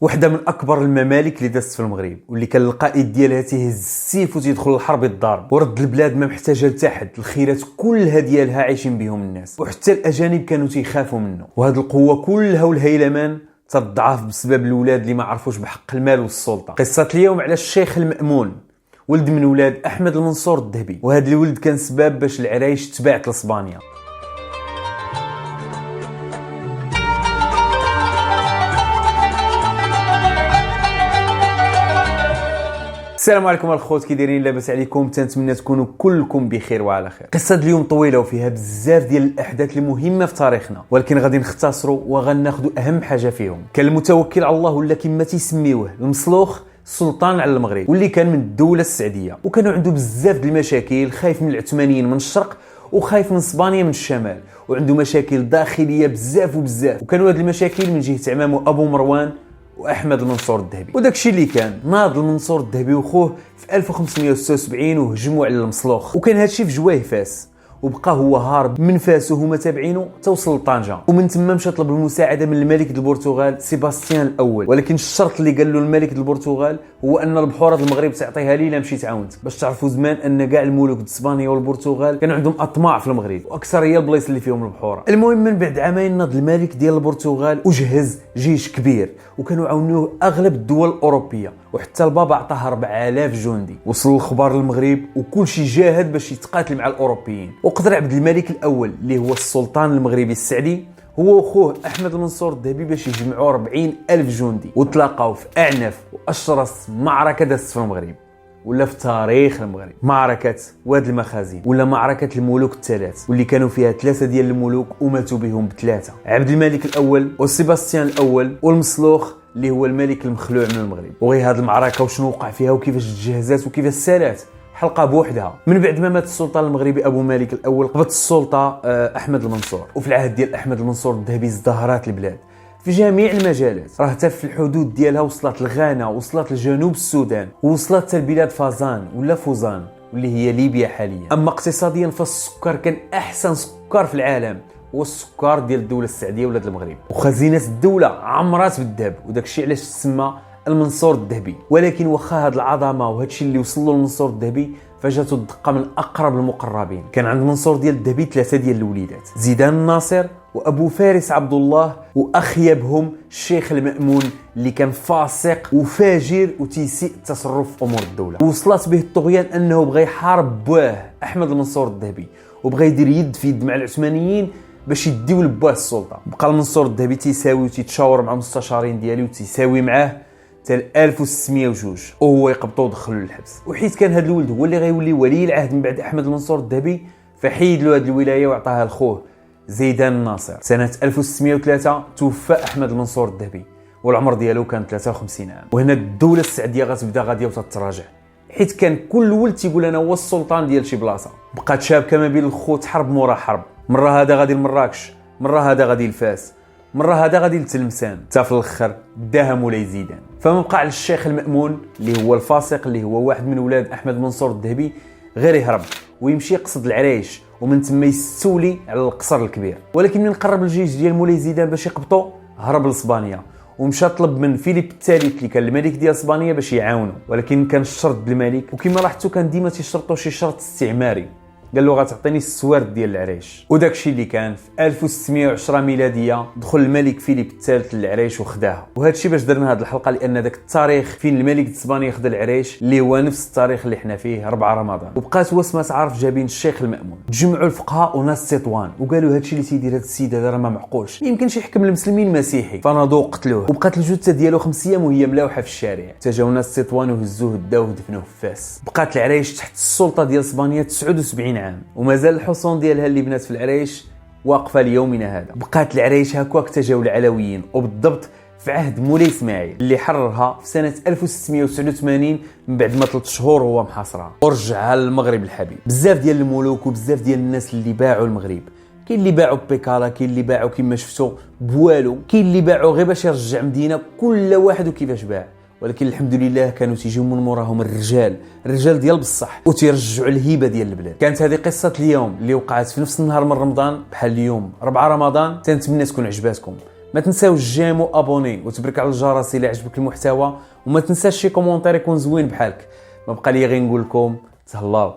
وحده من اكبر الممالك اللي دازت في المغرب، واللي كان القائد ديالها تيهز السيف وتيدخل الحرب الضرب، ورد البلاد ما محتاجه لتا حد. الخيرات كلها ديالها عايشين بهم الناس، وحتى الاجانب كانوا تيخافوا منه. وهذه القوه كلها والهيلمان تضعف بسبب الاولاد اللي ما عرفوش بحق المال والسلطه. قصه اليوم على الشيخ المأمون، ولد من ولاد احمد المنصور الذهبي، وهذا الولد كان سبب باش العرايش تباعت لاسبانيا. السلام عليكم الخوت، كي دايرين؟ لاباس عليكم؟ تنتمنى تكونوا كلكم بخير وعلى خير. قصه اليوم طويله وفيها بزاف ديال الاحداث اللي مهمه في تاريخنا، ولكن غادي نختصروا وغناخذوا اهم حاجه فيهم. كان المتوكل على الله ولا كما تيسميوه المصلوخ سلطان على المغرب، واللي كان من الدوله السعديه، وكانوا عنده بزاف ديال المشاكل. خايف من العثمانيين من الشرق وخايف من اسبانيا من الشمال، وعنده مشاكل داخليه بزاف وبزاف. وكانوا هاد المشاكل من جهه عمامه ابو مروان واحمد المنصور الذهبي. وداك الشيء اللي كان ناض المنصور الذهبي وخوه في 1576 وهجموا على المصلوخ، وكان هادشي في جوايه فاس، وبقى هو هارب من فاس وهما تابعينه توصل لطنجه. ومن تما مشى طلب المساعده من الملك ديال البرتغال سيباستيان الاول، ولكن الشرط اللي قال له الملك ديال البرتغال هو ان البحوره ديال المغرب تعطيها لي الا مشيت عاونت. باش تعرفوا زمان ان كاع الملوك ديال اسبانيا والبرتغال كان عندهم اطماع في المغرب، واكثر هي البلايص اللي فيهم البحوره. المهم من بعد عامين ناض الملك ديال البرتغال وجهز جيش كبير، وكانوا عاونوه اغلب الدول الاوروبيه، وحتى البابا عطاه 4000 جندي. وصل الخبر للمغرب وكل شيء جاهد باش يتقاتل مع الاوروبيين. وقدر عبد الملك الاول اللي هو السلطان المغربي السعدي هو واخوه احمد المنصور الذهبي باش يجمعوا 40,000 جندي، وتلاقاو في اعنف واشرس معركه دازت في المغرب ولا في تاريخ المغرب، معركه واد المخازن ولا معركه الملوك الثلاث، واللي كانوا فيها 3 ديال الملوك وماتوا بهم ب3: عبد الملك الاول وسيباستيان الاول والمصلوخ اللي هو الملك المخلوع من المغرب. وغير هذه المعركه وشنو وقع فيها وكيفاش تجهزات وكيفاش سالات حلقه بوحدها. من بعد ما مات السلطان المغربي ابو مالك الاول قبض السلطه احمد المنصور، وفي العهد ديال احمد المنصور الذهبي ازدهرت البلاد في جميع المجالات. راه حتى في الحدود ديالها وصلت لغانا، وصلت لجنوب السودان، ووصلت حتى لبلاد فازان ولا فوزان واللي هي ليبيا حاليا. اما اقتصاديا فالسكر كان احسن سكر في العالم هو السكر ديال الدوله السعديه ولاد المغرب، وخزينه الدوله عمرات بالذهب، وداك الشيء علاش تسمى المنصور الذهبي. ولكن واخا هاد العظمه وهاد الشيء اللي وصل له المنصور الذهبي فجاتو الدقه من اقرب المقربين. كان عند المنصور ديال الذهبي 3 ديال الوليدات: زيدان الناصر وابو فارس عبد الله، واخيبهم الشيخ المأمون اللي كان فاسق وفاجر وتيسيء التصرف في امور الدوله. وصلت به الطغيان انه بغى يحارب بواه احمد المنصور الذهبي، وبغى يدير يد في يد مع العثمانيين باش يديو لبواه السلطه. بقى المنصور الذهبي تيساوي وتيتشاور مع المستشارين ديالو وتيساوي معاه حتى 1602 وهو يقبطو ودخلوا للحبس. وحيت كان هذا الولد هو اللي غيولي ولي العهد من بعد احمد المنصور الذهبي، فحيد له هذه الولايه وعطاها لخوه زيدان الناصر. سنه 1603 توفى احمد المنصور الذهبي والعمر ديالو كان 53 عام. وهنا الدوله السعديه غتبدا غاديه وتتراجع، حيت كان كل ولد تيقول انا هو السلطان ديال شي بلاصه. بقات شابكه ما بين الخوت، حرب مورا حرب، مره هذا غادي لمراكش، مره هذا غادي لفاس، مره هذا غادي لتلمسان، حتى في الاخر داها مولاي زيدان. فما بقى على الشيخ المأمون اللي هو الفاسق اللي هو واحد من ولاد احمد المنصور الذهبي غير يهرب ويمشي يقصد العرايش، ومن تما يستولي على القصر الكبير. ولكن من قرب الجيش ديال مولاي زيدان باش يقبطو هرب لاسبانيا، ومشى طلب من فيليب الثالث اللي كان الملك ديال اسبانيا باش يعاونو. ولكن كان الشرط ديال الملك، وكما لاحظتوا كان ديما تيشرطوا شي شرط استعماري، قال له غتعطيني السوارد ديال العريش. وداك الشيء اللي كان في 1610 ميلاديه دخل الملك فيليب الثالث للعريش وخداها. وهذا الشيء باش درنا هذه الحلقه لان داك التاريخ فين الملك ديال اسبانيا خدا العريش اللي هو نفس التاريخ اللي حنا فيه 4 رمضان. وبقات وسمه تعرف جابين الشيخ المأمون. تجمعوا الفقهاء وناس تطوان وقالوا هذا الشيء اللي تيدير هذا السيد هذا راه ما معقولش، ما يمكنش يحكم المسلمين مسيحي. فناضوا قتلوه، وبقات الجثه ديالو 5 ايام وهي ملاوحه في الشارع. تجاو ناس تطوان وهزوه داوه ودفنوه في فاس. بقات العريش تحت السلطه ديال اسبانيا 79 عام، ومازال الحصون ديالها اللي بنات في العريش واقفه ليومنا هذا. بقات العريش هكاك تجاو العلويين، وبالضبط في عهد مولاي اسماعيل اللي حررها في سنه 1689 من بعد ما 3 شهور هو محاصرها ورجعها للمغرب الحبيب. بزاف ديال الملوك وبزاف ديال الناس اللي باعوا المغرب، كاين اللي باعوا بيكالا، كاين اللي باعوا كما شفتوا بوالو، كاين اللي باعوا غير باش يرجع مدينه، كل واحد وكيفاش باع. ولكن الحمد لله كانوا تيجيو من موراهم الرجال ديال بصح وتيرجعوا الهيبه ديال البلاد. كانت هذه قصه اليوم اللي وقعت في نفس النهار من رمضان بحال اليوم 4 رمضان. تنتمنى تكون عجباتكم. ما تنساوش جيم وابوني وتبرك على الجرس الى عجبك المحتوى، وما تنساش شي كومونتير يكون زوين بحالك. ما بقى لي غير نقول لكم تهلاو.